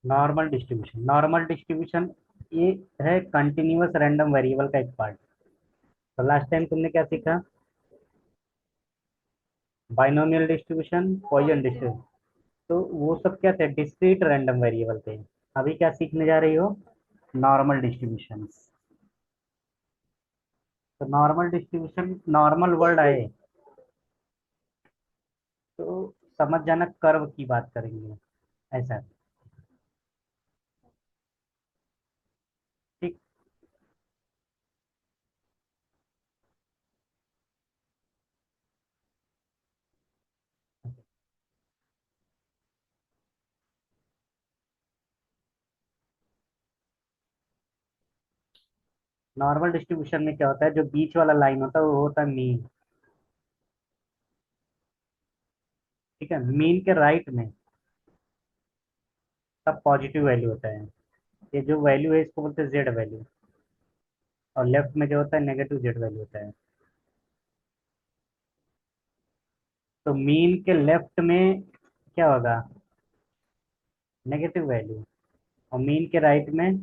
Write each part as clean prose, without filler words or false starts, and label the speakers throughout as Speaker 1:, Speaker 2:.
Speaker 1: Normal distribution ये है continuous random variable का एक पार्ट। तो लास्ट टाइम तुमने क्या सीखा? Binomial distribution, Poisson distribution. तो वो सब क्या थे? डिस्क्रीट रैंडम वेरिएबल थे। अभी क्या सीखने जा रही हो? Normal distribution. तो नॉर्मल डिस्ट्रीब्यूशन, नॉर्मल वर्ड आए तो समझ जाना कर्व की बात करेंगे, ऐसा है। ठीक। नॉर्मल डिस्ट्रीब्यूशन में क्या होता है, जो बीच वाला लाइन होता है वो होता है मीन। ठीक है, मीन के राइट में सब पॉजिटिव वैल्यू होता है। ये जो वैल्यू है इसको बोलते हैं जेड वैल्यू। और लेफ्ट में जो होता है नेगेटिव जेड वैल्यू होता है। तो मीन के लेफ्ट में क्या होगा? Negative value. और मीन के राइट में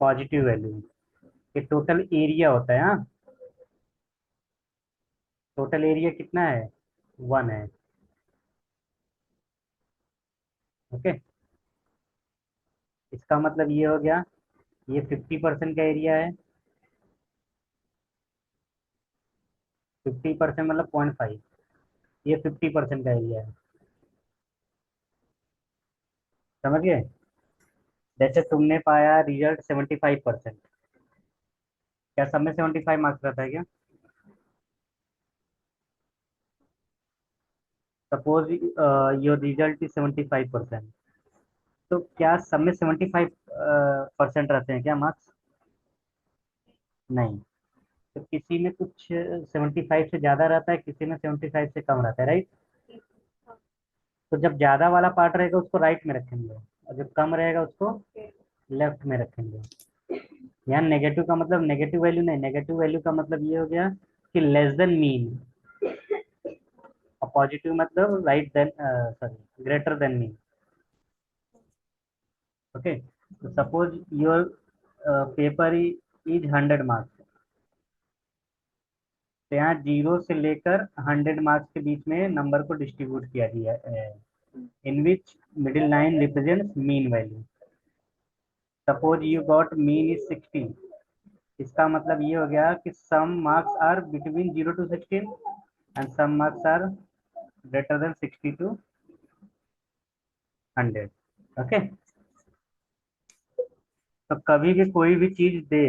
Speaker 1: पॉजिटिव वैल्यू। ये टोटल एरिया होता है। हाँ, टोटल एरिया कितना है? 1 है। ओके। इसका मतलब ये हो गया, ये 50% का एरिया है। 50% मतलब 0.5। ये 50% का एरिया है। समझ गए? जैसे तुमने पाया रिजल्ट 75%। क्या सब में 75 मार्क्स रहता है क्या? Suppose your result is 75%। तो क्या सब में 75% रहते हैं क्या मार्क्स? नहीं। तो किसी में कुछ 75 से ज्यादा रहता है, किसी में 75 से कम रहता है, राइट? तो जब ज्यादा वाला पार्ट रहेगा उसको राइट में रखेंगे, और जब कम रहेगा उसको लेफ्ट में रखेंगे। यहाँ नेगेटिव का मतलब नेगेटिव वैल्यू नहीं, नेगेटिव वैल्यू का मतलब ये हो गया कि लेस देन मीन। और पॉजिटिव मतलब right than, sorry, greater than mean. Okay. तो suppose your paper is 100 marks. तो यहाँ 0 से लेकर 100 मार्क्स के बीच में नंबर को डिस्ट्रीब्यूट किया दिया है, in which middle line represents mean value. Suppose you got mean is 16। इसका मतलब ये हो गया कि some marks are between 0 to 16 and some marks are greater than 60 to 100। Okay. तो कभी भी कोई भी चीज दे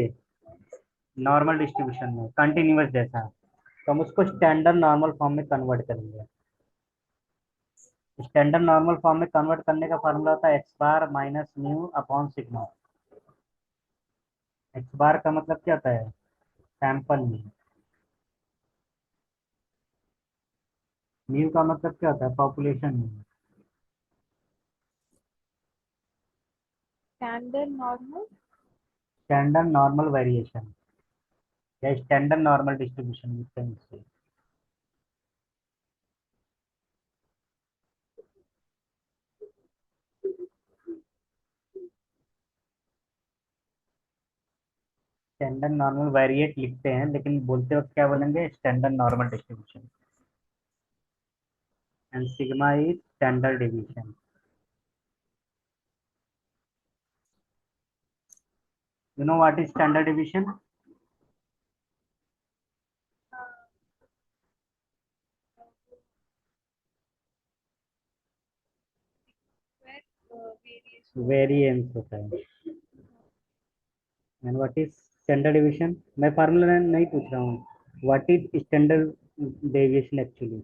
Speaker 1: नॉर्मल डिस्ट्रीब्यूशन में कंटिन्यूअस जैसा, तो हम उसको स्टैंडर्ड नॉर्मल फॉर्म में कन्वर्ट करेंगे। स्टैंडर्ड नॉर्मल फॉर्म में कन्वर्ट करने का फार्मूला होता है X bar minus mu upon sigma. X bar का मतलब क्या होता है? Sample mu. म्यू का मतलब क्या होता है? Population mu.
Speaker 2: Standard normal.
Speaker 1: Standard normal variation या स्टैंडर्ड नॉर्मल डिस्ट्रीब्यूशन से। स्टैंडर्ड नॉर्मल वेरिएट लिखते हैं, लेकिन बोलते वक्त क्या बोलेंगे? Standard normal distribution. And sigma is standard division. You know what is standard division?
Speaker 2: Variation.
Speaker 1: Variance होता है। And what is standard division? मैं फार्मूला नहीं पूछ रहा हूँ, what is standard deviation actually?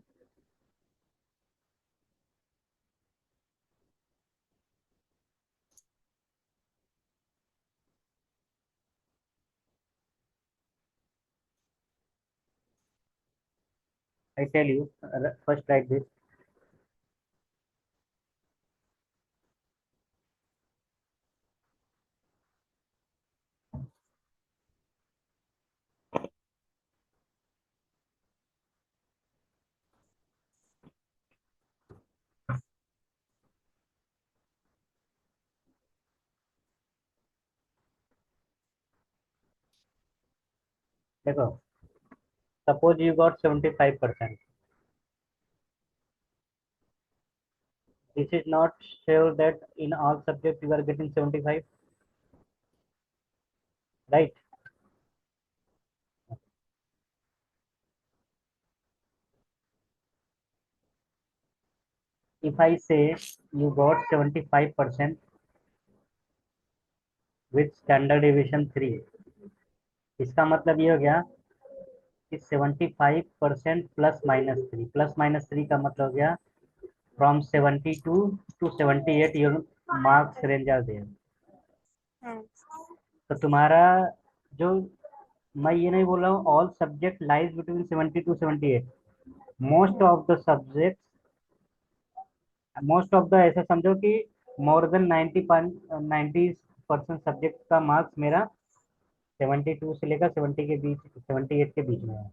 Speaker 1: I tell you, first write this. देखो, suppose you got 75%. This is not sure that in all subjects you are getting 75, right? If I say you got 75% with standard deviation 3, इसका मतलब ये हो गया कि 75% plus minus three का मतलब हो गया from 72 to 78 your marks range are there. तो तुम्हारा जो, मैं ये नहीं बोल रहा हूँ all subject lies between 70 to 78. Most of the subject, most of the ऐसा समझो कि मोर देन 90% सब्जेक्ट का मार्क्स मेरा 72 से लेकर 78 के बीच में है.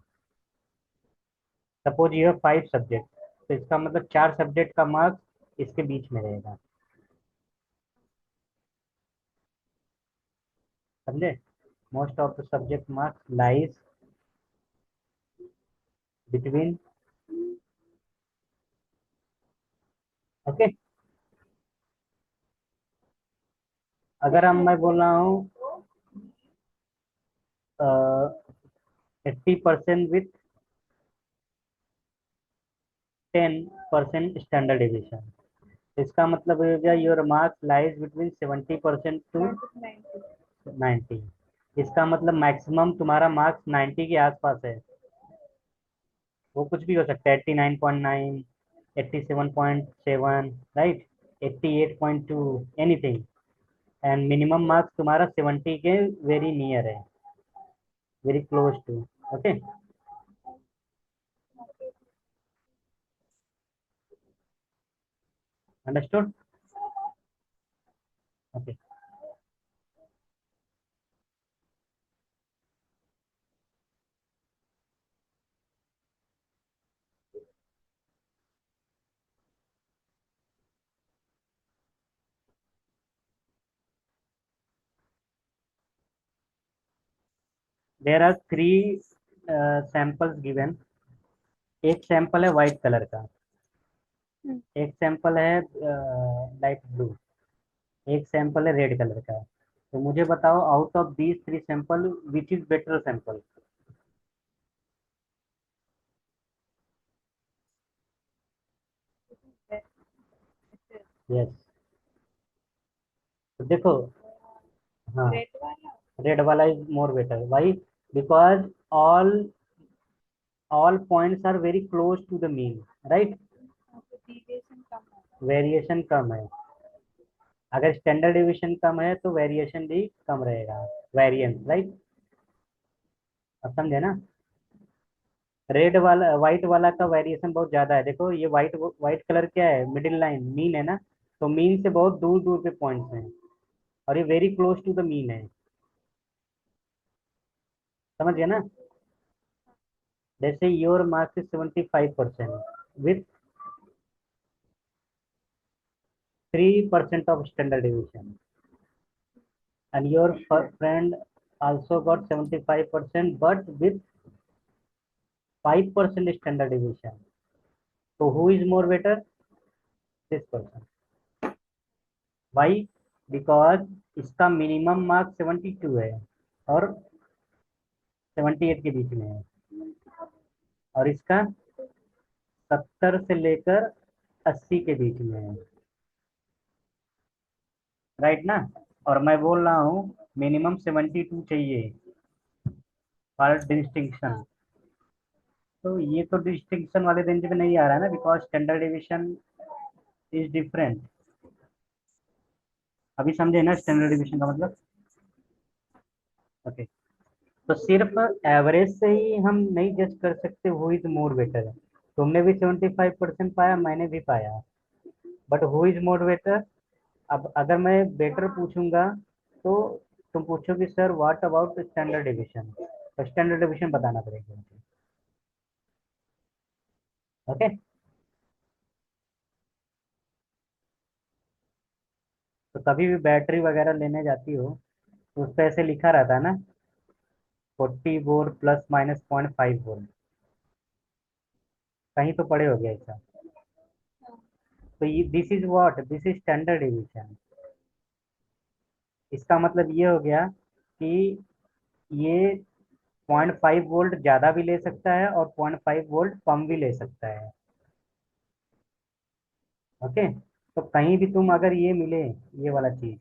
Speaker 1: सपोज ये 5 सब्जेक्ट, तो इसका मतलब 4 सब्जेक्ट का मार्क्स इसके बीच में रहेगा. समझे? Most of the subject marks lies between. Okay. अगर हम, मैं बोल रहा हूँ 80% विथ 10% स्टैंडर्ड डिविजन, इसका मतलब ये हो गया your marks lies between 70% to 90. इसका मतलब मैक्सिमम तुम्हारा मार्क्स 90 के आसपास है. वो कुछ भी हो सकता है, 89.9, 87.7, right, 88.2, anything. And minimum marks तुम्हारा 70 के वेरी नियर है, very close to. Okay. Understood? Okay. There are 3 samples given. एक सैंपल है व्हाइट कलर का, एक सैंपल है लाइट ब्लू, एक सैंपल है रेड कलर का. तो मुझे बताओ out of these 3 sample which is better sample. Yes. तो देखो, हाँ, रेड वाला is more better. Why? Because all all points are very close to the mean, right. Variation कम है. अगर स्टैंडर्ड डिविएशन कम है तो वेरिएशन भी कम रहेगा, वेरिएंस, राइट. अब समझे ना? रेड वाला, व्हाइट वाला का वेरिएशन बहुत ज्यादा है. देखो ये व्हाइट व्हाइट कलर क्या है, मिडिल लाइन मीन है ना. तो मीन से बहुत दूर दूर पे पॉइंट्स हैं, और ये very close to the mean है. समझ गया ना? जैसे your marks is 75% with 3% of standard deviation, and your friend also got 75% but with 5% standard deviation. So who is more better? This person. Why? Because इसका minimum marks 72 है और 78 के बीच में है, और इसका 70 से लेकर 80 के बीच में है, राइट ना. और मैं बोल रहा हूँ मिनिमम 72 चाहिए फॉर डिस्टिंक्शन. तो ये तो डिस्टिंक्शन वाले रेंज में नहीं आ रहा है ना, because standard deviation is different. अभी समझे ना स्टैंडर्ड डिविएशन का मतलब? ओके. तो सिर्फ एवरेज से ही हम नहीं जज कर सकते हु इज मोर बेटर. तुमने भी 75% पाया, मैंने भी पाया, but who is more better. अब अगर मैं बेटर पूछूंगा तो तुम पूछोगे sir what about standard division, तो स्टैंडर्ड डिविजन बताना पड़ेगा मुझे. ओके. तो कभी भी बैटरी वगैरह लेने जाती हो तो उस पर ऐसे लिखा रहता है ना 40 वोल्ट प्लस माइनस 0.5 वोल्ट, कहीं तो पड़े हो गया ऐसा। तो ये this is what, this is standard deviation. इसका मतलब ये हो गया कि ये 0.5 वोल्ट ज्यादा भी ले सकता है और 0.5 वोल्ट कम भी ले सकता है। ओके, तो कहीं भी तुम अगर ये मिले, ये वाला चीज,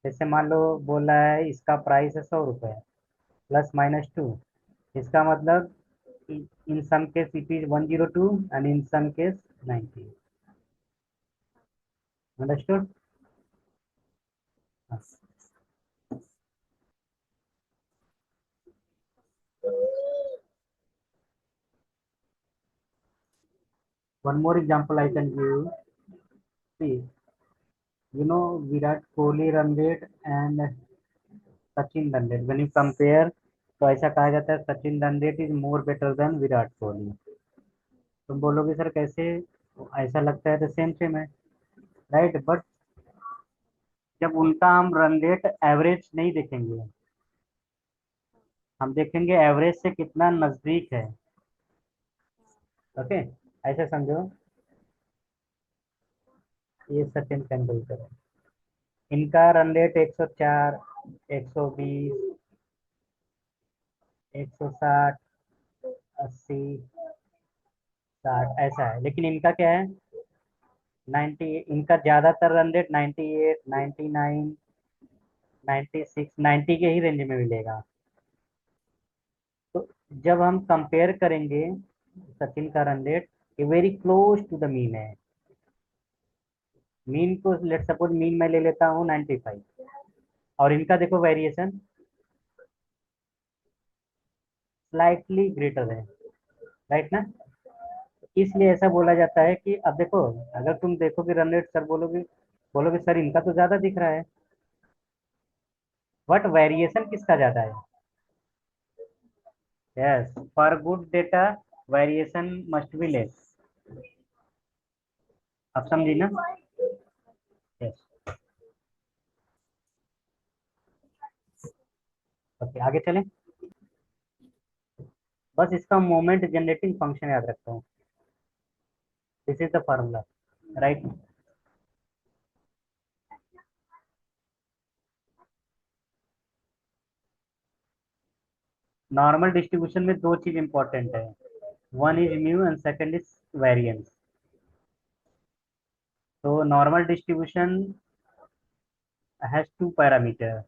Speaker 1: जैसे मान लो बोला है इसका प्राइस है 100 रुपये प्लस माइनस 2, इसका मतलब in some case it is 102 and in some case 90। Understood? One more example I can give you. See, you know Virat Kohli run rate and Sachin run rate. When you compare, तो ऐसा कहा जाता है Sachin run rate is more better than Virat Kohli. तुम बोलोगे sir कैसे, ऐसा लगता है तो सेम सेम है, राइट? बट जब उनका हम रन रेट एवरेज नहीं देखेंगे, हम देखेंगे एवरेज से कितना नजदीक है। ओके, ऐसे समझो, ये सचिन तेंदुलकर है, इनका रन रेट 104, 120, 160, 80, 60 ऐसा है, लेकिन इनका क्या है 90। इनका ज्यादातर रन रेट 98, 99, 96, 90 के ही रेंज में मिलेगा। तो जब हम कंपेयर करेंगे सचिन का रन रेट, ये very close to the mean है। मीन को लेट सपोज मीन मैं ले लेता हूँ 95, और इनका देखो वेरिएशन स्लाइटली ग्रेटर है, राइट ना? इसलिए ऐसा बोला जाता है कि अब देखो, अगर तुम देखोगे रन रेट सर, बोलोगे बोलोगे सर इनका तो ज्यादा दिख रहा है, बट वेरिएशन किसका ज्यादा है? Yes, for good data variation must be less. आप समझी ना? यस। ओके, आगे चलें। बस इसका मोमेंट जनरेटिंग फंक्शन याद रखता हूँ, this is the formula, right? Normal distribution में दो चीज इंपॉर्टेंट है, one is mu and second is variance. तो normal distribution has two parameter,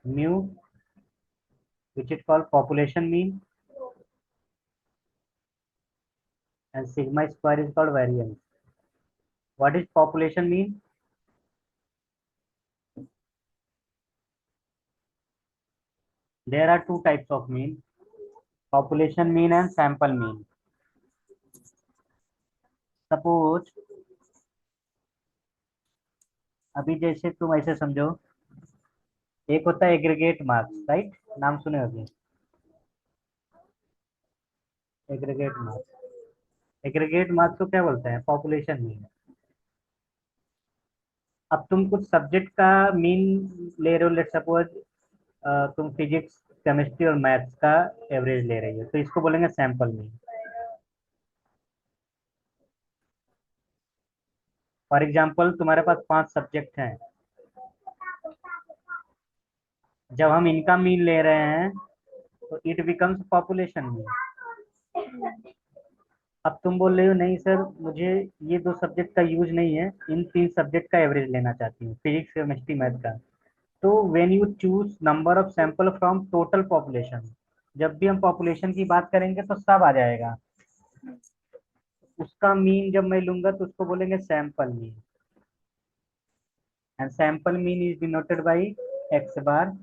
Speaker 1: mu which is called population mean, and sigma square is called variance. What is population mean? There are two types of mean, population mean and sample mean. Suppose अभी जैसे तुम ऐसे समझो, एक होता है aggregate marks, right? नाम सुने होगे, एग्रीगेट मार्क्स। एग्रीगेट मार्क्स को क्या बोलते हैं? Population mean. अब तुम कुछ सब्जेक्ट का मीन ले रहे हो, लेट सपोज तुम फिजिक्स, केमिस्ट्री और मैथ्स का एवरेज ले रही हो, तो इसको बोलेंगे सैंपल मीन। फॉर एग्जाम्पल तुम्हारे पास 5 सब्जेक्ट हैं, जब हम इनका मीन ले रहे हैं तो इट बिकम्स पॉपुलेशन मीन। अब तुम बोल रहे हो नहीं सर, मुझे ये 2 सब्जेक्ट का यूज नहीं है, इन 3 सब्जेक्ट का एवरेज लेना चाहती हूँ, फिजिक्स केमिस्ट्री मैथ का। तो when you choose number of sample from total population, जब भी हम पॉपुलेशन की बात करेंगे तो सब आ जाएगा, उसका मीन जब मैं लूंगा तो उसको बोलेंगे sample mean, and sample mean is denoted by x bar,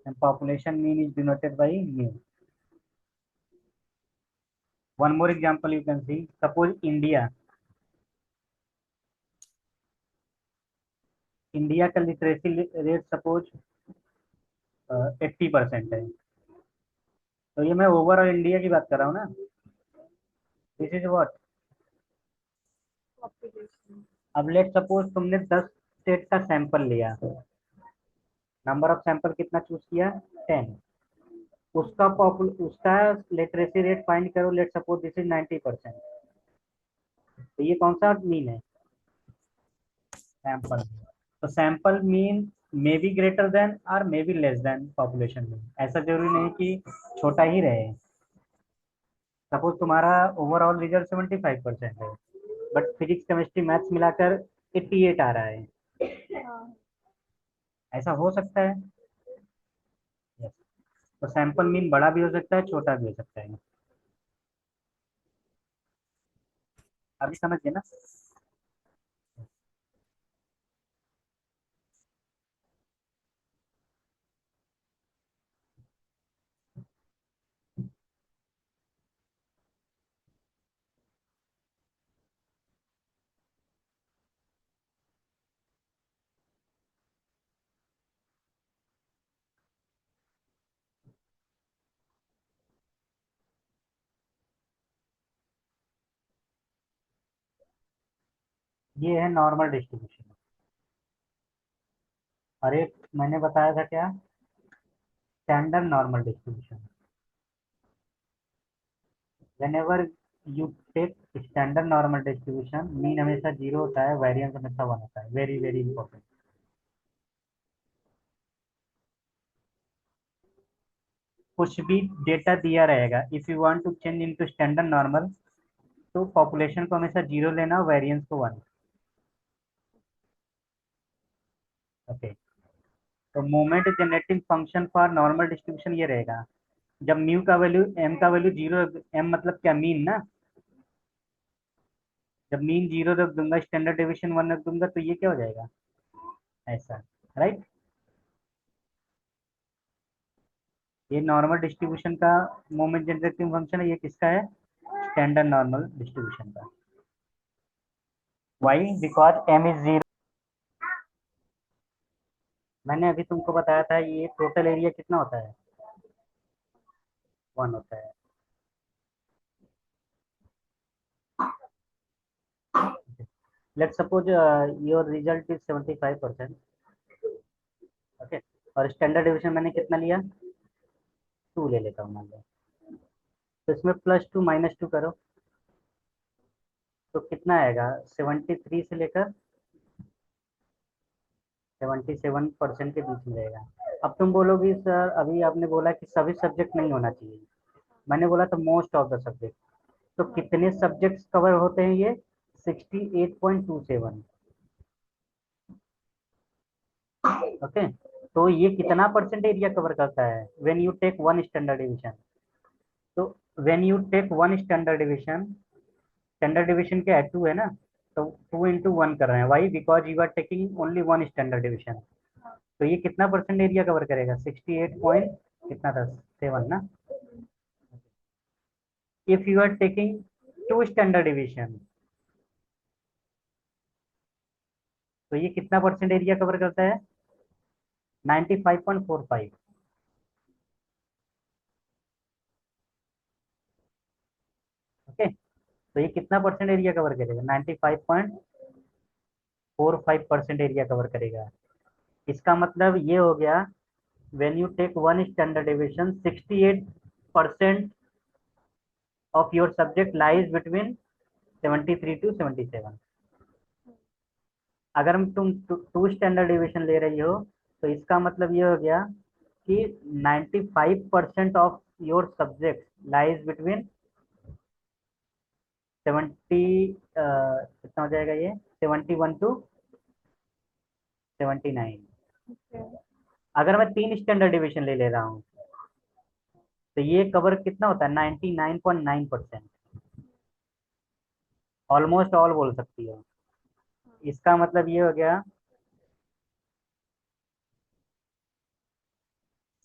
Speaker 1: and population mean is denoted by mu. One more example you can see. Suppose India का लिटरेसी रेट सपोज 80% है, तो ये मैं ओवरऑल इंडिया की बात कर रहा हूँ ना, दिस इज व्हाट। अब लेट सपोज तुमने 10 स्टेट का सैंपल लिया, नंबर ऑफ सैंपल कितना चूज किया, 10। उसका लिटरेसी रेट फाइंड करो, लेट सपोज दिस इज 90%। तो ये कौन सा मीन है, सैंपल। तो sample mean may be greater than और may be less than population mean, ऐसा जरूरी नहीं कि छोटा ही रहे। सपोज तुम्हारा ओवरऑल रिजल्ट 75% है, बट फिजिक्स केमिस्ट्री मैथ्स मिलाकर 88 आ रहा है, ऐसा हो सकता है। Yes. तो सैंपल मीन बड़ा भी हो सकता है, छोटा भी हो सकता है। अभी समझ गए ना। ये है नॉर्मल डिस्ट्रीब्यूशन। और एक मैंने बताया था क्या, standard normal distribution. whenever you take standard normal distribution, mean हमेशा जीरो होता है, वेरिएंस हमेशा वन होता है, वेरी वेरी इंपॉर्टेंट। कुछ भी डेटा दिया रहेगा, if you want to change into standard normal, तो पॉपुलेशन को हमेशा जीरो लेना, वेरिएंस को वन। ओके। तो moment generating function for normal distribution ये रहेगा, जब म्यू का वैल्यू एम का वैल्यू जीरो, एम मतलब क्या, मीन ना। जब मीन जीरो रख दूंगा, स्टैंडर्ड डेविएशन वन रख दूंगा, तो ये क्या हो जाएगा, ऐसा, राइट। ये नॉर्मल डिस्ट्रीब्यूशन का मोमेंट जनरेटिंग फंक्शन है, ये किसका है, स्टैंडर्ड नॉर्मल डिस्ट्रीब्यूशन का। Why, because M is zero. मैंने अभी तुमको बताया था ये टोटल एरिया कितना होता है, वन होता है। Let suppose your result is 75%। Okay. और स्टैंडर्ड डिवीजन मैंने कितना लिया, टू ले लेता हूँ मान लो। तो इसमें प्लस टू माइनस टू करो, तो कितना आएगा, 73 से लेकर 77% के बीच में रहेगा। अब तुम बोलोगी सर अभी आपने बोला कि सभी सब्जेक्ट नहीं होना चाहिए, मैंने बोला तो मोस्ट ऑफ द सब्जेक्ट। तो कितने सब्जेक्ट्स कवर होते हैं ये, 68.27। ओके। तो ये कितना परसेंट एरिया कवर करता है, when you take one standard division. तो when you take one standard division, standard division क्या है, टू है ना, तो टू इंटू वन कर रहे हैं, why, because you are taking only one standard division. तो ये कितना परसेंट एरिया कवर करेगा, 68 पॉइंट कितना था, 7 ना। If you are taking two standard division, तो ये कितना परसेंट एरिया कवर करता है, 95.45। ओके। तो ये कितना परसेंट एरिया कवर करेगा, 95.45% एरिया कवर करेगा। इसका मतलब ये हो गया, when you take one standard division, 68% of your subject lies between 73 to 77। अगर तुम टू स्टैंडर्ड डिवीजन ले रही हो, तो इसका मतलब ये हो गया कि 95% of your subject lies between 70, कितना हो जाएगा ये, 71 टू 79। अगर मैं तीन स्टैंडर्ड डिवीजन ले ले रहा हूँ, तो ये कवर कितना होता है, 99.9%। ऑलमोस्ट ऑल बोल सकती हो। इसका मतलब ये हो गया,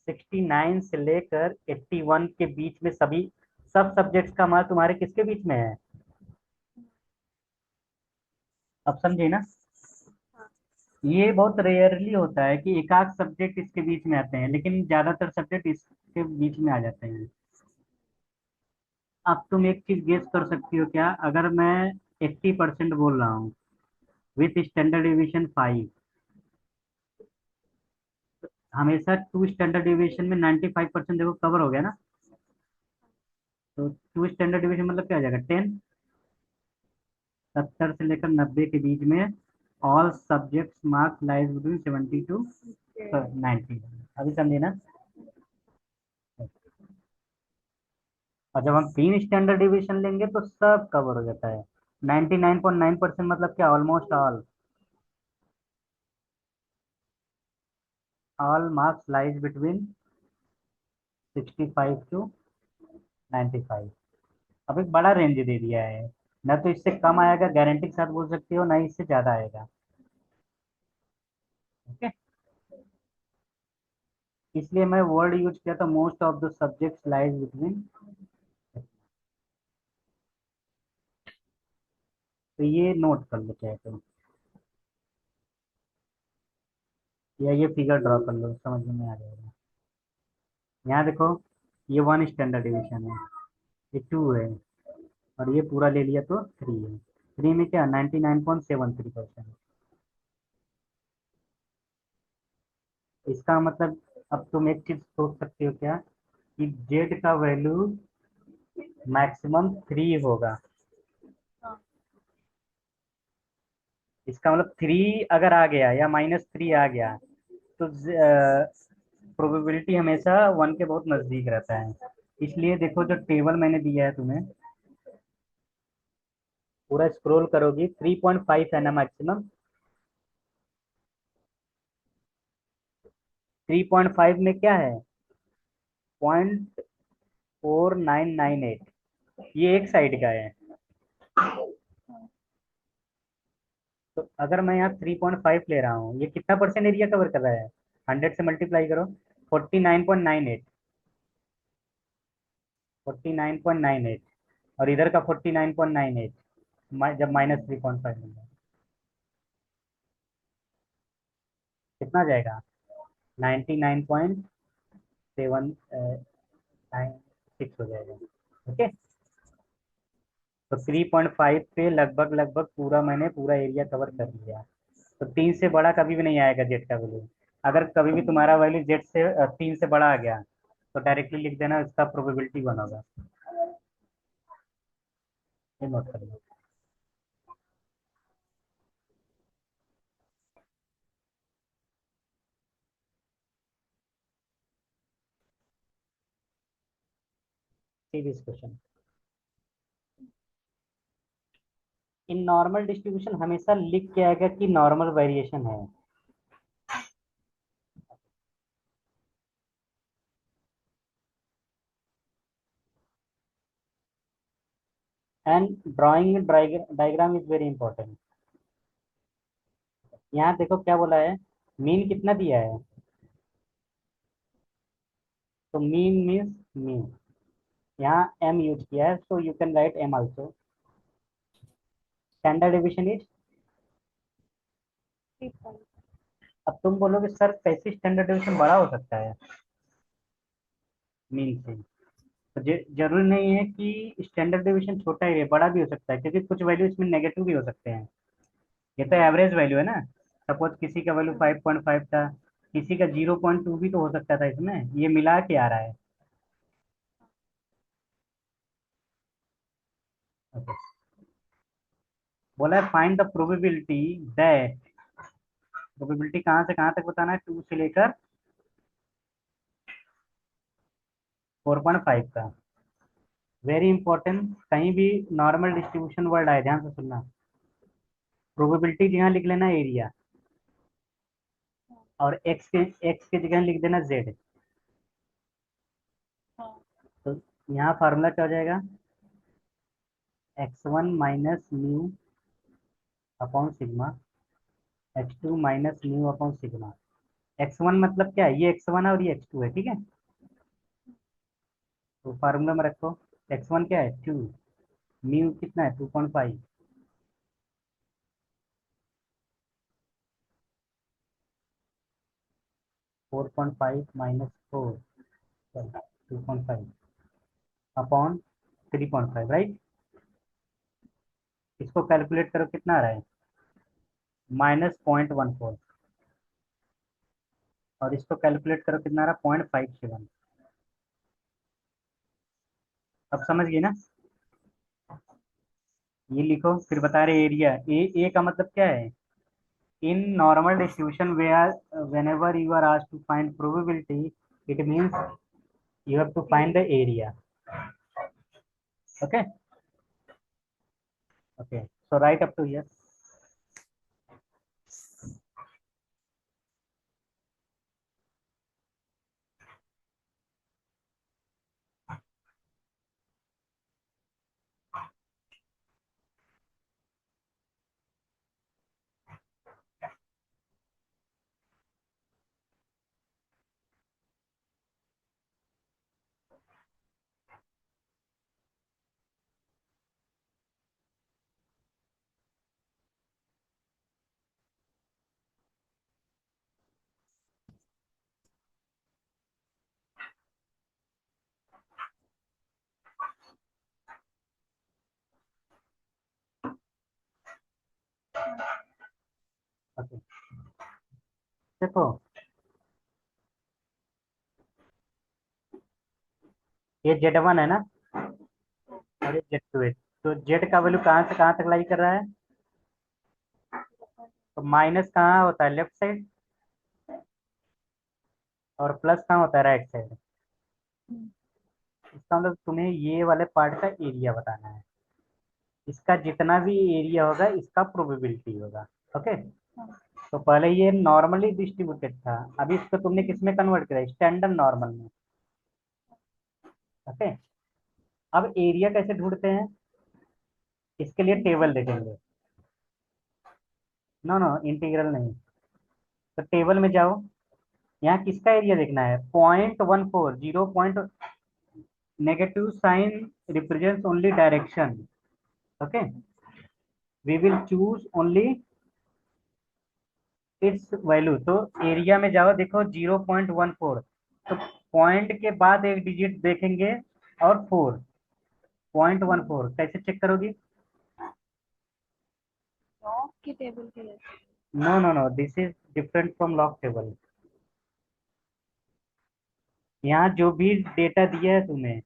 Speaker 1: 69 से लेकर 81 के बीच में सभी, सब सब्जेक्ट्स का मार्क तुम्हारे किसके बीच में है, अब समझे ना। ये बहुत रेयरली होता है कि एक आध सब्जेक्ट इसके बीच में आते हैं, लेकिन ज्यादातर सब्जेक्ट इसके बीच में आ जाते हैं। अब तुम एक चीज गेस कर सकती हो क्या, अगर मैं 80% बोल रहा हूँ विथ स्टैंडर्ड डिवीजन 5, हमेशा टू स्टैंडर्ड डिविएशन में 95% देखो कवर हो गया ना। तो टू स्टैंडर्ड डिविएशन मतलब क्या हो जाएगा 10। 70 से लेकर 90 के बीच में all subjects marks lies between 70 to 90। अभी समझे ना। और जब हम तीन स्टैंडर्ड डिविएशन लेंगे तो सब कवर हो जाता है। 99.9% मतलब क्या, almost all marks lies between 65 to 95। अब एक बड़ा रेंज दे दिया है। ना तो इससे कम आएगा गारंटी के साथ बोल सकते हो, ना इससे ज्यादा आएगा। ओके। इसलिए मैं वर्ड यूज किया था most of the subjects lies between. तो ये नोट कर लो चाहे तो, या ये फिगर ड्रॉ कर लो, समझ में आ जाएगा। यहाँ देखो, ये वन स्टैंडर्ड डिवीजन है, ये टू है, और ये पूरा ले लिया तो थ्री है। थ्री में क्या 99.73%। इसका मतलब अब तुम एक चीज सोच सकते हो क्या, कि जेड का वैल्यू मैक्सिमम थ्री होगा। इसका मतलब थ्री अगर आ गया या -3 आ गया तो प्रोबेबिलिटी हमेशा वन के बहुत नजदीक रहता है। इसलिए देखो जो टेबल मैंने दिया है तुम्हें, पूरा स्क्रॉल करोगी 3.5 है ना मैक्सिमम। 3.5 में क्या है, 0.4998, ये एक साइड का है। तो अगर मैं यहाँ 3.5 ले रहा हूँ, ये कितना परसेंट एरिया कवर कर रहा है, 100 से मल्टीप्लाई करो, 49.98। 49.98, और इधर का 49.98, जब -3.5 होगा कितना जाएगा, 99.796 हो जाएगा। ओके। तो 3.5 पे लगभग लगभग पूरा मैंने पूरा एरिया कवर कर लिया। तो तीन से बड़ा कभी भी नहीं आएगा जेड का वैल्यू। अगर कभी भी तुम्हारा वैल्यू जेड से तीन से बड़ा आ गया तो डायरेक्टली लिख देना, इसका प्रोबेबिलिटी वन होगा। ये नोट कर लो। Series question. In normal distribution हमेशा लिख के आएगा कि नॉर्मल वेरिएशन है। And drawing diagram is very important. यहाँ देखो क्या बोला है, मीन कितना दिया है, तो मीन मीन्स मीन, यहाँ एम यूज किया है, so you can right am also. Standard division is, अब तुम बोलोगे सर कैसे स्टैंडर्ड डिवीजन बड़ा हो सकता है मीन से। तो जरूरी नहीं है कि स्टैंडर्ड डिवीजन छोटा ही रहे, बड़ा भी हो सकता है, क्योंकि कुछ वैल्यू इसमें नेगेटिव भी हो सकते हैं। ये तो एवरेज वैल्यू है ना। सपोज किसी का वैल्यू 5.5 था, किसी का 0.2 भी तो हो सकता था, इसमें ये मिला के आ रहा है। Okay. बोला है find the probability that, probability कहाँ से कहाँ तक बताना है, टू से लेकर 4.5 का। वेरी इंपॉर्टेंट, कहीं भी नॉर्मल डिस्ट्रीब्यूशन वर्ड आए ध्यान से सुनना, प्रोबेबिलिटी जगह लिख लेना एरिया, और एक्स के जगह लिख देना जेड। तो यहाँ फार्मूला क्या हो जाएगा, x1 minus mu upon sigma, x2 minus mu upon sigma. x1 मतलब क्या है, ये x1 है और ये x2 है, ठीक है। तो फार्मूला में रखो, x1 क्या है 2, म्यू कितना है 2.5, 4.5 माइनस 4, 2.5 अपॉन 3.5, राइट। इसको कैलकुलेट करो कितना आ रहा है, -0.14। और इसको कैलकुलेट करो कितना आ रहा, 0.57। अब समझ गई ना। ये लिखो, फिर बता रहे एरिया, ए का मतलब क्या है, in normal distribution where whenever you are asked to find probability, it means you have to find the area. Okay. Okay, so right up to here. Okay. देखो, ये Z1 है ना, और ये Z2 है। तो Z का वैल्यू कहाँ से कहाँ तक लाई कर रहा है, तो माइनस कहाँ होता है, लेफ्ट साइड, और प्लस कहाँ होता है, राइट साइड। इसका मतलब तुम्हें ये वाले पार्ट का एरिया बताना है, इसका जितना भी एरिया होगा इसका प्रोबेबिलिटी होगा। ओके। तो पहले ये नॉर्मली डिस्ट्रीब्यूटेड था, अभी इसको तुमने किस में कन्वर्ट किया, स्टैंडर्ड नॉर्मल में। ओके। अब एरिया कैसे ढूंढते हैं, इसके लिए टेबल देखेंगे। नो नो, इंटीग्रल नहीं। तो टेबल में जाओ, यहाँ किसका एरिया देखना है, 0.14, 0 negative sign represents only direction. Okay, we will choose only its value. तो एरिया में जाओ, देखो 0.14, तो पॉइंट के बाद एक डिजिट देखेंगे, और 4.14 कैसे चेक करोगी,
Speaker 2: लॉग की टेबल के लिए।
Speaker 1: No no no, this is different from log table. यहाँ जो भी डेटा दिया है तुम्हें,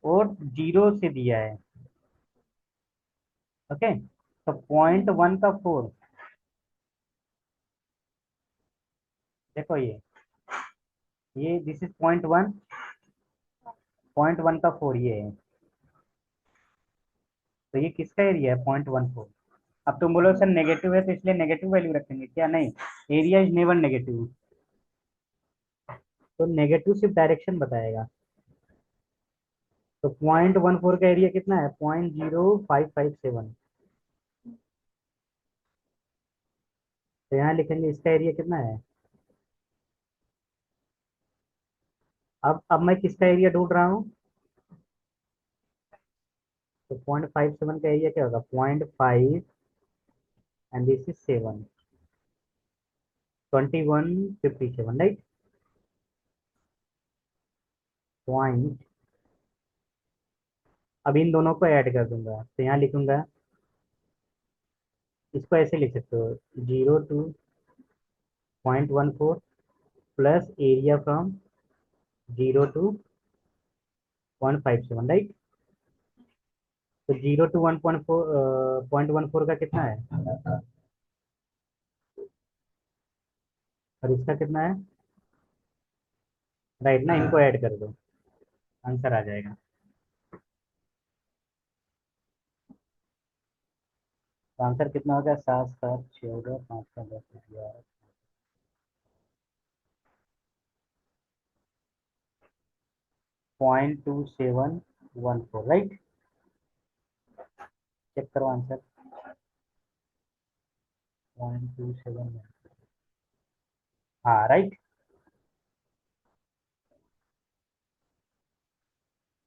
Speaker 1: वो जीरो से दिया है। ओके, तो 0.1 का 4, देखो ये दिस इज 0.1, 0.1 का 4 ये है। तो ये किसका एरिया है, 0.14। अब तुम बोलो सर नेगेटिव है, तो इसलिए नेगेटिव वैल्यू रखेंगे क्या, नहीं, एरिया इज नेवर नेगेटिव। तो नेगेटिव सिर्फ डायरेक्शन बताएगा। तो 0.14 का एरिया कितना है, 0.0557। तो यहाँ लिखेंगे इसका एरिया कितना है। अब मैं किसका एरिया ढूंढ रहा हूँ, तो 0.57 का एरिया क्या होगा, 0.5, and this is 7, 2157, right. Point, अब इन दोनों को ऐड कर दूंगा, तो यहाँ लिखूंगा, इसको ऐसे लिख सकते हो, 0 to 0.14 plus area from 0 to 157, right. तो 0 to 1.4 का कितना है, और इसका कितना है, राइट ना, इनको ऐड कर दो, आंसर आ जाएगा। तो आंसर कितना हो गया, 7, 7, 14, 5, 10, 11, 0.2714, राइट। चेक करो आंसर, 0.27, हाँ राइट।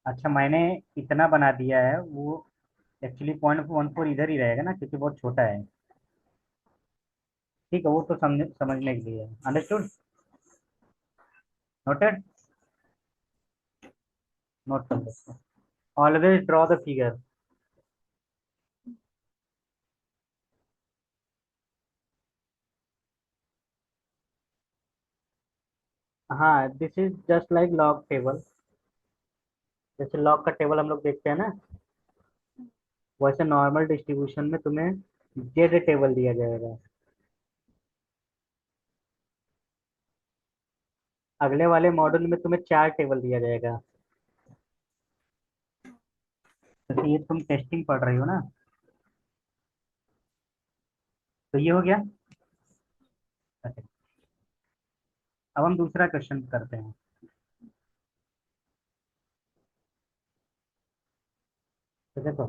Speaker 1: अच्छा, मैंने इतना बना दिया है, वो एक्चुअली 0.14 इधर ही रहेगा ना, क्योंकि बहुत छोटा है। ठीक है, वो तो समझने के लिए, अंडरस्टूड, नोटेड, नोट कर लो। Always draw the figure. हाँ, this is just like log table. जैसे लॉग का टेबल हम लोग देखते हैं ना, वैसे नॉर्मल डिस्ट्रीब्यूशन में तुम्हें जेड टेबल दिया जाएगा। अगले वाले मॉड्यूल में तुम्हें चार टेबल दिया जाएगा। तो ये तुम टेस्टिंग पढ़ रही हो ना, तो ये हो गया। अच्छा, अब हम दूसरा क्वेश्चन करते हैं। तो देखो,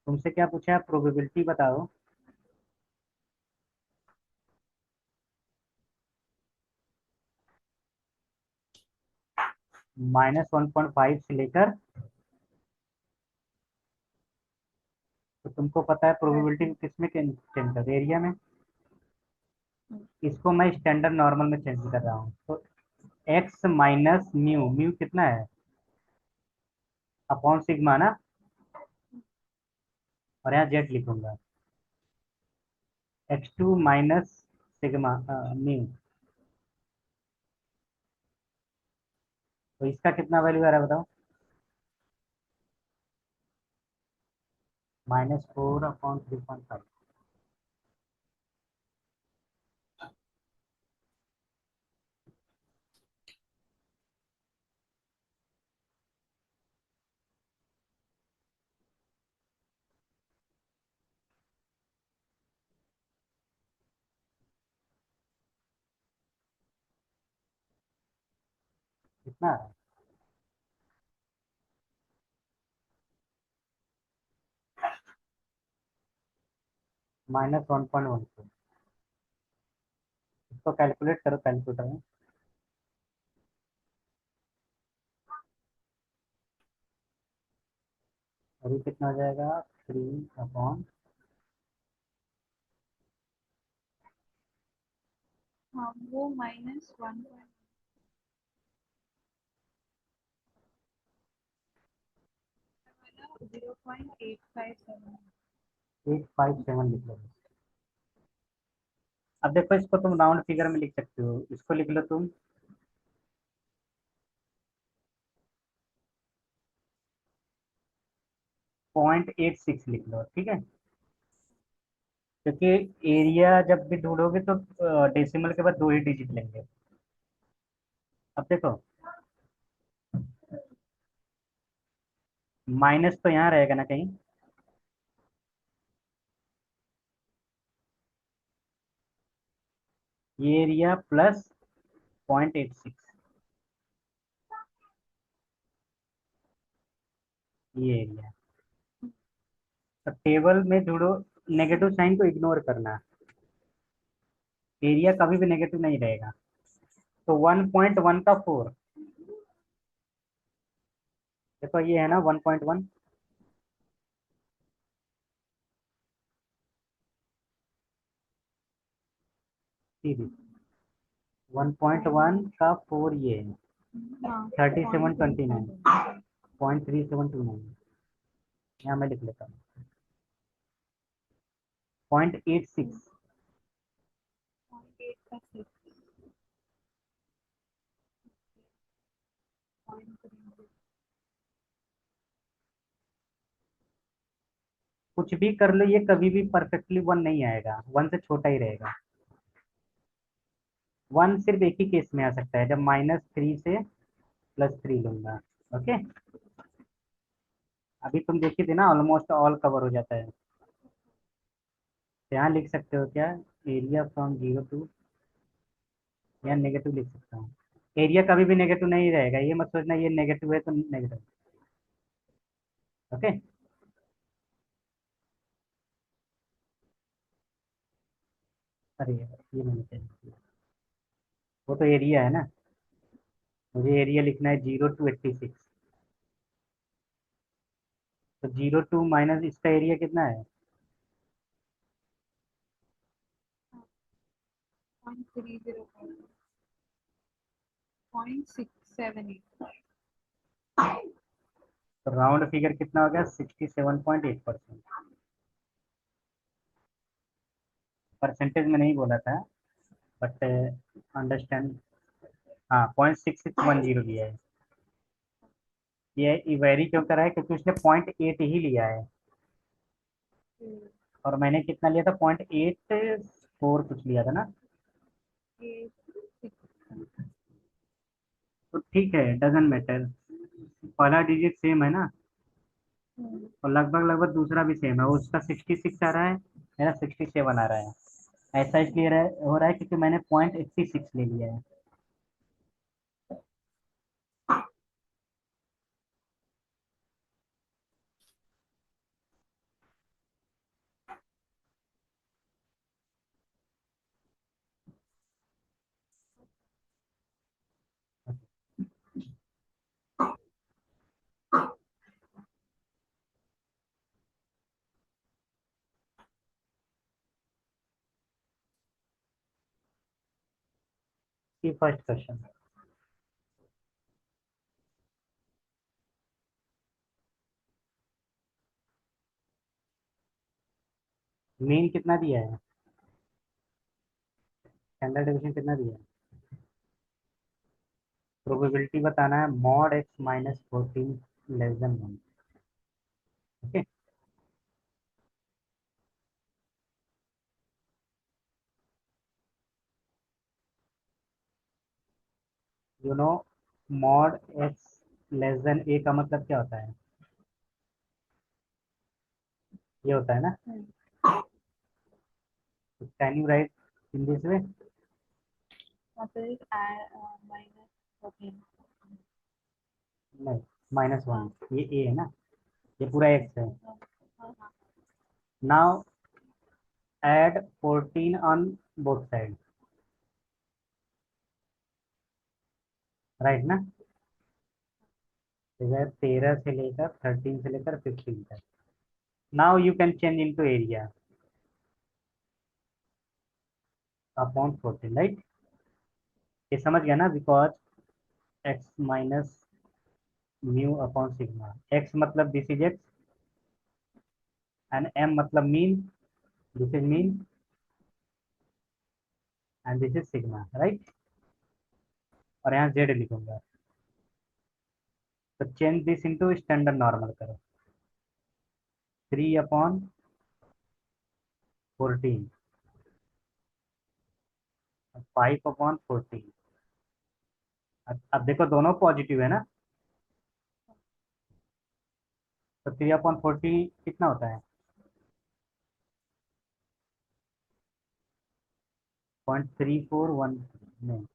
Speaker 1: तुमसे क्या पूछा है, प्रोबेबिलिटी बताओ। -1.5 से लेकर, तो तुमको पता है प्रोबेबिलिटी किस में चेंज कर एरिया में। इसको मैं स्टैंडर्ड नॉर्मल में चेंज कर रहा हूँ। तो एक्स माइनस म्यू, म्यू कितना है, अपॉन सिग्मा ना, और यहाँ जेड लिखूंगा। x2 माइनस सिग्मा म्यू, तो इसका कितना वैल्यू आ रहा है बताओ। -4/3.5। कितना है, -1.14। इसको कैलकुलेट करो कैलकुलेटर में। अभी कितना हो जाएगा, 3/,
Speaker 2: हाँ वो -1 वाला 0.857।
Speaker 1: 857 लिख लो। अब देखो, इसको तुम राउंड फिगर में लिख सकते हो, इसको लिख लो तुम 0.86 लिख लो, ठीक है। क्योंकि एरिया जब भी ढूंढोगे तो डेसिमल के बाद दो ही डिजिट लेंगे। अब देखो, माइनस तो यहाँ रहेगा ना कहीं, ये एरिया प्लस 0.86, ये एरिया। तो टेबल में ढूंढो, नेगेटिव साइन को इग्नोर करना, एरिया कभी भी नेगेटिव नहीं रहेगा। तो 1.1 का 4, देखो ये है ना 1.1, सीधी 1.1 का 4 ये है,
Speaker 2: हाँ
Speaker 1: 3729,
Speaker 2: 0.37।
Speaker 1: 0.3729, यहाँ मैं लिख लेता हूँ 0.86।
Speaker 2: 0.8 का 6, 0.3।
Speaker 1: कुछ भी कर लो, ये कभी भी परफेक्टली 1 नहीं आएगा, 1 से छोटा ही रहेगा। 1 सिर्फ एक ही केस में आ सकता है, जब -3 से +3 लूंगा। ओके, अभी तुम देखी थी ना, ऑलमोस्ट ऑल कवर हो जाता है। तो यहाँ लिख सकते हो क्या, एरिया फ्रॉम 0 टू, यहाँ नेगेटिव लिख सकता हूँ। एरिया कभी भी नेगेटिव नहीं रहेगा, ये मत सोचना ये नेगेटिव है तो नेगेटिव। ओके, अरे यार, ये मैंने change किया। वो तो एरिया है ना, मुझे एरिया लिखना है 0 to 86। तो 0 to माइनस इसका एरिया कितना है,
Speaker 2: 0.305, 0.678।
Speaker 1: तो राउंड फिगर कितना हो गया, 67.8%। परसेंटेज में नहीं बोला था, बट अंडरस्टैंड हाँ 0.6610 लिया है। ये वेरी क्यों कर रहा है, क्योंकि उसने 0.8 ही लिया है और मैंने कितना लिया था, 0.84 कुछ लिया था ना। तो ठीक है, डजेंट मैटर, पहला डिजिट सेम है ना, और लगभग लगभग दूसरा भी सेम है, उसका 66 आ रहा है, मेरा 67 आ रहा है। ऐसा इसलिए हो रहा है क्योंकि मैंने 0.86 ले लिया है। ये फर्स्ट क्वेश्चन। मीन कितना दिया है, स्टैंडर्ड डिवीजन कितना दिया है, प्रोबेबिलिटी बताना है, mod X minus 14 less than 1। Okay, you know mod X less than A का मतलब क्या होता है, ये होता है ना। Can you write in this way, नहीं -1, ये ए है ना, ये पूरा एक्स है। Now add 14 on both side, right ना। इधर 13 से लेकर 13 से लेकर 15 तक। Now you can change into area upon 14, right. ये समझ गया ना, because X minus mu upon sigma, X मतलब this is X and M मतलब mean, this is mean and this is sigma, right. और यहाँ जेड लिखूंगा, तो change this into standard normal करो, 3/14, 5/14। अब देखो दोनों पॉजिटिव है ना, तो 3/14 कितना होता है, 0.34 1 नहीं,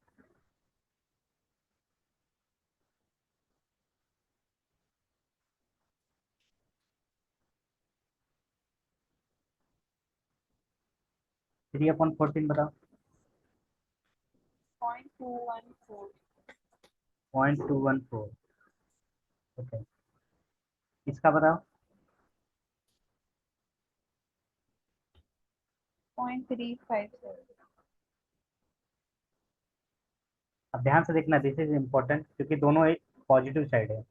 Speaker 1: 3/14 बताओ। 0.214, ओके। इसका बताओ।
Speaker 2: 0.357।
Speaker 1: अब ध्यान से देखना, दिस इज इम्पोर्टेंट क्योंकि दोनों एक पॉजिटिव साइड है,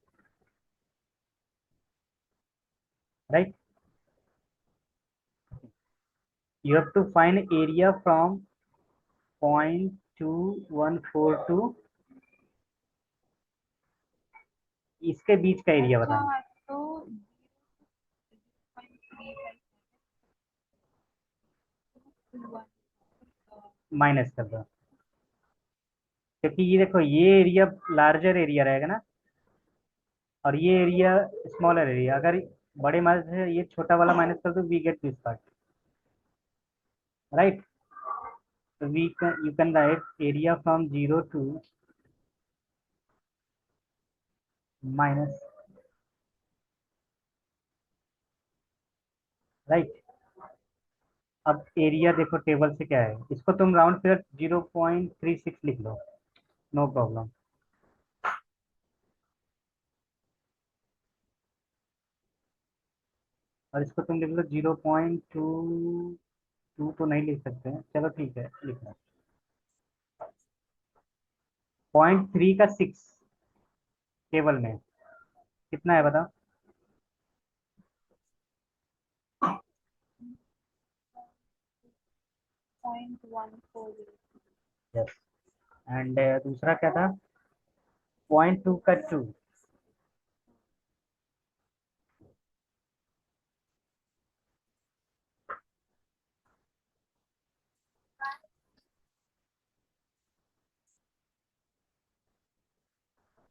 Speaker 1: right. You have to find area from 0.2142, इसके बीच का एरिया बताना,
Speaker 2: अच्छा, तो 0.357
Speaker 1: माइनस कर दो, क्योंकि ये देखो ये एरिया लार्जर एरिया रहेगा ना, और ये एरिया स्मॉलर एरिया, अगर बड़े माइनस से ये छोटा वाला माइनस कर दो, we get this part, right. तो we can, you can write area from 0 to minus, right. अब एरिया देखो टेबल से क्या है, इसको तुम राउंड फिगर 0.36 लिख लो, नो प्रॉब्लम। और इसको तुम लिख लो 0.22, तो नहीं लिख सकते हैं, चलो ठीक है लिख लो, 0.3 का 6 टेबल में कितना है बताओ।
Speaker 2: 0.140।
Speaker 1: यस, एंड दूसरा क्या था? 0.2 का 2।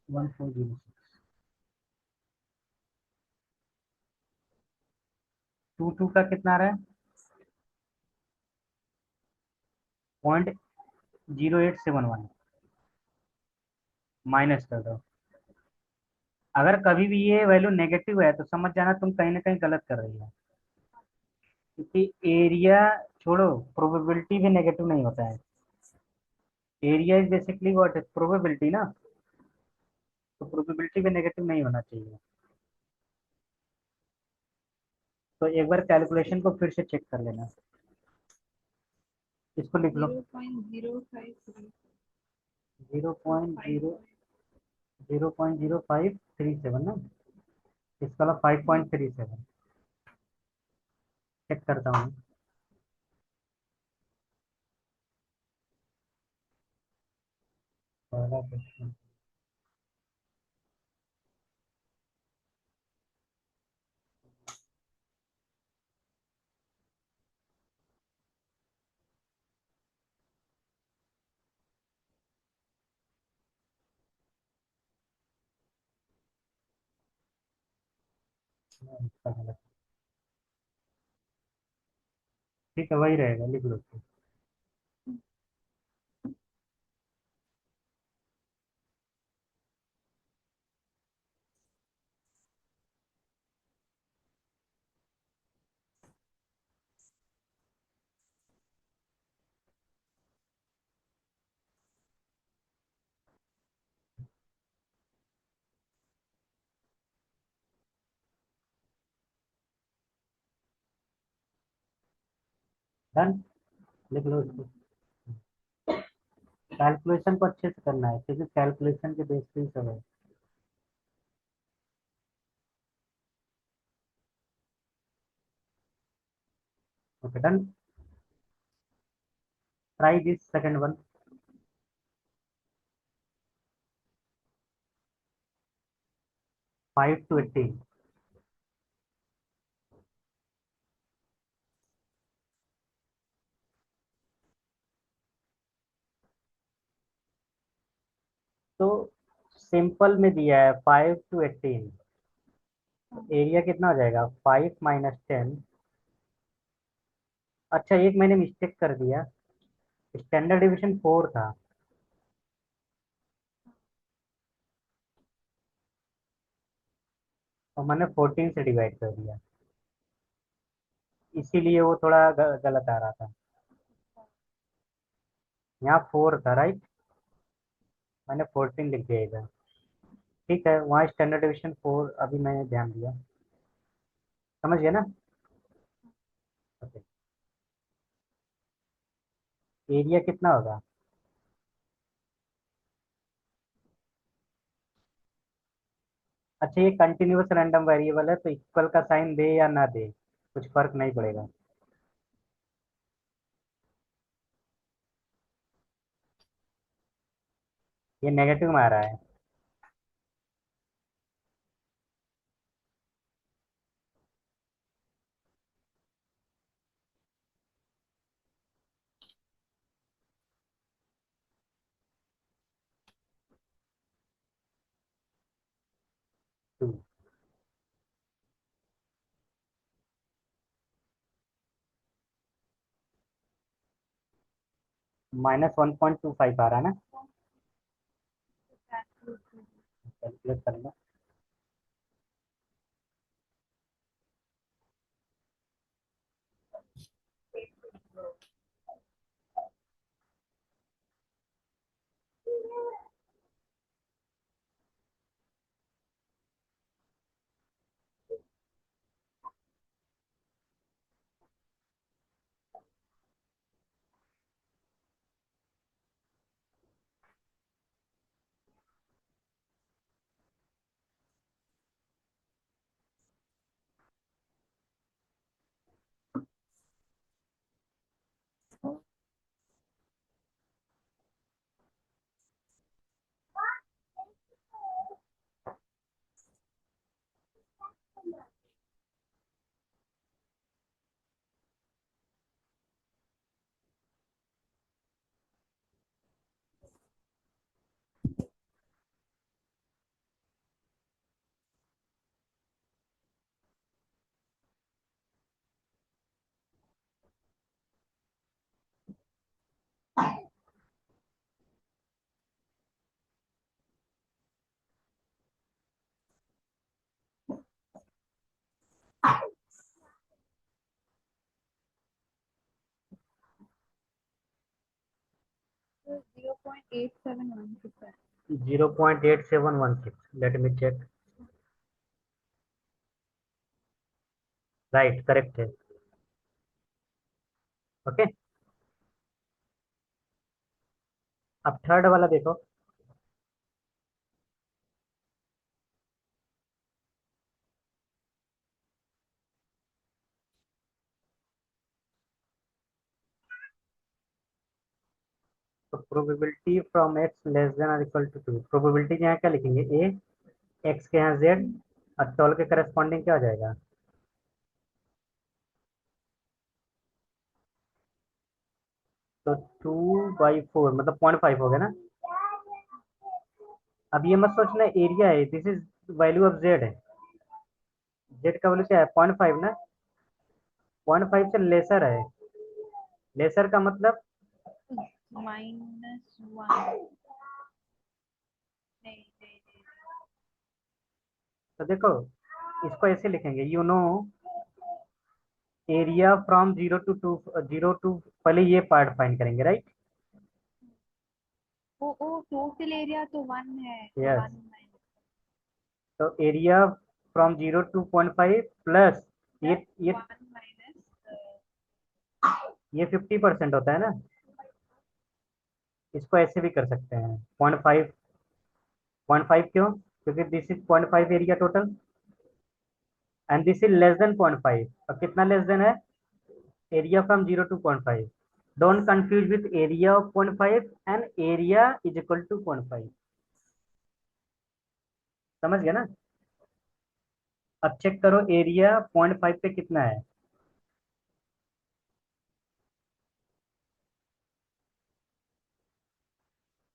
Speaker 1: 1406। 2 का कितना आ रहा है? 0.0871। माइनस कर दो। अगर कभी भी ये वैल्यू नेगेटिव है तो समझ जाना तुम कहीं ना कहीं गलत कर रही हो, क्योंकि एरिया छोड़ो, प्रोबेबिलिटी भी नेगेटिव नहीं होता है। Area is basically what is probability ना, तो प्रोबेबिलिटी भी नेगेटिव नहीं होना चाहिए। तो एक बार कैलकुलेशन को फिर से चेक कर लेना। इसको लिख लो।
Speaker 2: 0.053
Speaker 1: जीरो
Speaker 2: to
Speaker 1: पॉइंट
Speaker 2: 5
Speaker 1: जीरो 0.0537 ना, इसका 5.37। चेक करता हूँ। पहला क्वेश्चन। ठीक है, वही रहेगा, लिख लो उसको। डन, लिख लो उसको। कैलकुलेशन को अच्छे से करना है, क्योंकि कैलकुलेशन के बेस पे ही सब है। Okay done. Try this second one. 5 to 80। तो सिंपल में दिया है 5 to 18। एरिया कितना हो जाएगा? 5 - 10। अच्छा, एक मैंने मिस्टेक कर दिया। स्टैंडर्ड डिवीजन 4 था, और मैंने 14 से डिवाइड कर दिया, इसीलिए वो थोड़ा गलत आ रहा था। यहाँ 4 था राइट, मैंने 14 लिख दिया इधर। ठीक है, वहाँ स्टैंडर्ड डिवीजन 4, अभी मैंने ध्यान दिया। समझ गया ना? ओके। एरिया कितना होगा? अच्छा, ये कंटिन्यूअस रैंडम वेरिएबल है, तो इक्वल का साइन दे या ना दे कुछ फर्क नहीं पड़ेगा। ये नेगेटिव में आ रहा है। टू। -1.25 आ रहा है ना? कैलकुलेट कर लो।
Speaker 2: 0.8716
Speaker 1: 0.8716, let me check. Right, correct है। ओके, अब थर्ड वाला देखो। तो probability from X less than और इक्वल टू 2, प्रोबेबिलिटी के यहाँ क्या लिखेंगे, ए, एक्स के यहाँ जेड, और टॉल के करस्पॉन्डिंग क्या हो जाएगा, तो 2/4 मतलब 0.5 हो गया ना। अब ये मत सोचना एरिया है, this is value of Z है। जेड का वैल्यू क्या है, 0.5 ना। 0.5 से लेसर है, लेसर का मतलब,
Speaker 2: -1 नहीं नहीं नहीं
Speaker 1: तो देखो इसको ऐसे लिखेंगे, you know area from 0 to 2, 0 to, पहले ये पार्ट फाइंड करेंगे, राइट।
Speaker 2: वो टोटल एरिया तो 1 है तो
Speaker 1: यस,
Speaker 2: 1 माइनस
Speaker 1: तो एरिया फ्रॉम 0 to 0.5 प्लस ये
Speaker 2: 1 माइनस
Speaker 1: ये 50% होता है ना। इसको ऐसे भी कर सकते हैं, 0.5, 0.5 क्यों, क्योंकि this is 0.5 area total, and this is less than 0.5। और कितना लेस देन है, area from 0 to 0.5। Don't confuse with area of 0.5 and area is equal to 0.5। समझ गया ना। अब चेक करो एरिया 0.5 पे कितना है।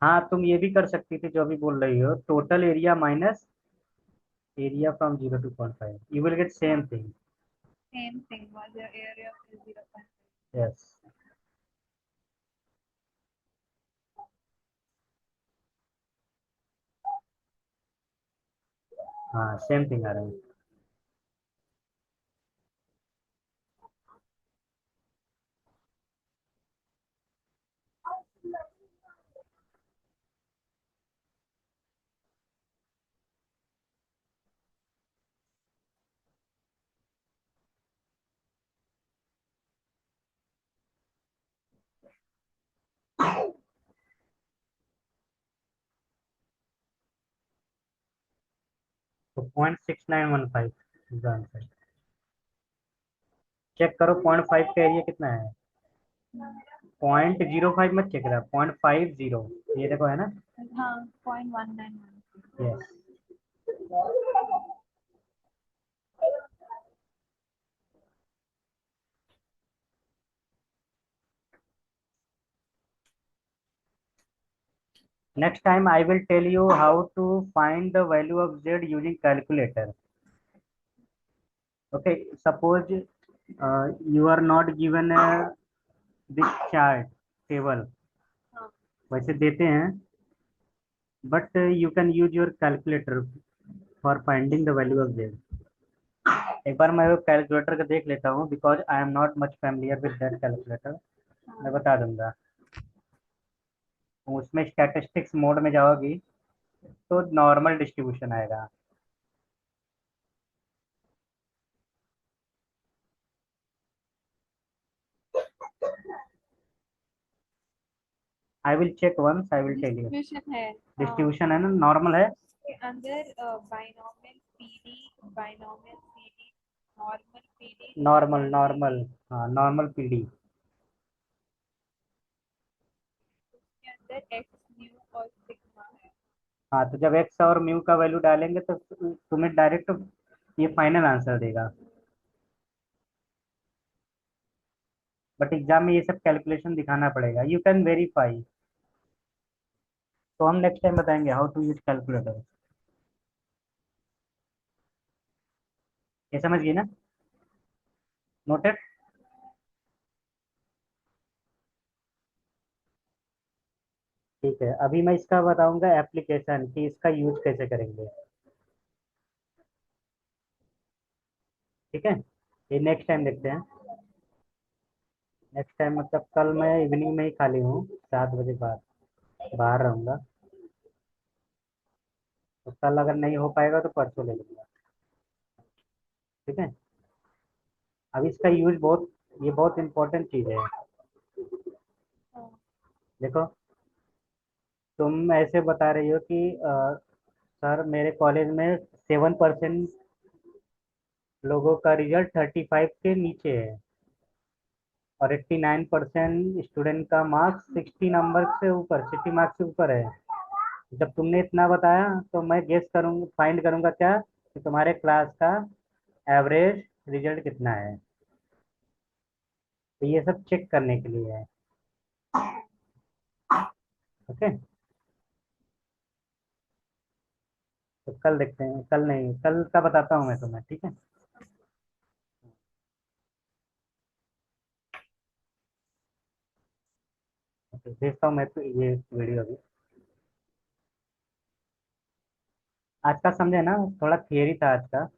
Speaker 1: हाँ, तुम ये भी कर सकती थी जो अभी बोल रही हो, total area minus area from 0 to 0.5, you will get same thing.
Speaker 2: Same thing was the area of 0.5
Speaker 1: yes, हाँ सेम थिंग आ रहा है। तो 0.6915 आंसर। चेक करो 0.5 का एरिया कितना है। 0.05 मत चेक रहा, 0.50, ये देखो है ना।
Speaker 2: हाँ 0.1913
Speaker 1: yes. Next time I will tell you how to find the value of z using calculator. Okay, suppose you are not given this chart table,
Speaker 2: हाँ
Speaker 1: वैसे देते हैं, but you can use your calculator for finding the value of z. एक बार मैं calculator का देख लेता हूँ, because I am not much familiar with that calculator. मैं बता दूंगा। उसमें स्टैटिस्टिक्स मोड में जाओगी तो नॉर्मल डिस्ट्रीब्यूशन आएगा। I will check once, I will tell you.
Speaker 2: Distribution है।
Speaker 1: डिस्ट्रीब्यूशन है ना, नॉर्मल है।
Speaker 2: उसके अंदर binomial PD binomial CD normal PD
Speaker 1: normal
Speaker 2: normal
Speaker 1: normal,
Speaker 2: CD
Speaker 1: हाँ नॉर्मल पीडी।
Speaker 2: के अंदर एक्स न्यू और सिग्मा है।
Speaker 1: हाँ, तो जब एक्स और म्यू का वैल्यू डालेंगे तो तुम्हें डायरेक्ट ये फाइनल आंसर देगा। बट एग्जाम में ये सब कैलकुलेशन दिखाना पड़ेगा, यू कैन वेरीफाई। तो हम नेक्स्ट टाइम बताएंगे हाउ टू यूज कैलकुलेटर। ये समझ गई ना? नोटेड। ठीक है, अभी मैं इसका बताऊंगा एप्लीकेशन कि इसका यूज कैसे करेंगे। ठीक है, ये नेक्स्ट टाइम देखते हैं। नेक्स्ट टाइम मतलब कल मैं इवनिंग में ही खाली हूँ, 7 बजे बाद बाहर रहूंगा। तो कल अगर नहीं हो पाएगा तो परसों ले लूंगा। ठीक है, अब इसका यूज बहुत, ये बहुत इंपॉर्टेंट चीज़ है।
Speaker 2: हाँ।
Speaker 1: देखो, तुम ऐसे बता रही हो कि सर मेरे कॉलेज में 7% लोगों का रिजल्ट 35 के नीचे है, और 89% स्टूडेंट का मार्क्स 60 मार्क्स से ऊपर है। जब तुमने इतना बताया तो मैं गेस करूँ, फाइंड करूंगा क्या, कि तुम्हारे क्लास का एवरेज रिजल्ट कितना है। तो ये सब चेक करने के लिए है। ओके, तो कल देखते हैं, कल नहीं, कल का बताता हूँ मैं तुम्हें, ठीक है। ओके, भेजता हूँ मैं तो ये वीडियो अभी। आज का समझे ना, थोड़ा थियरी था आज का।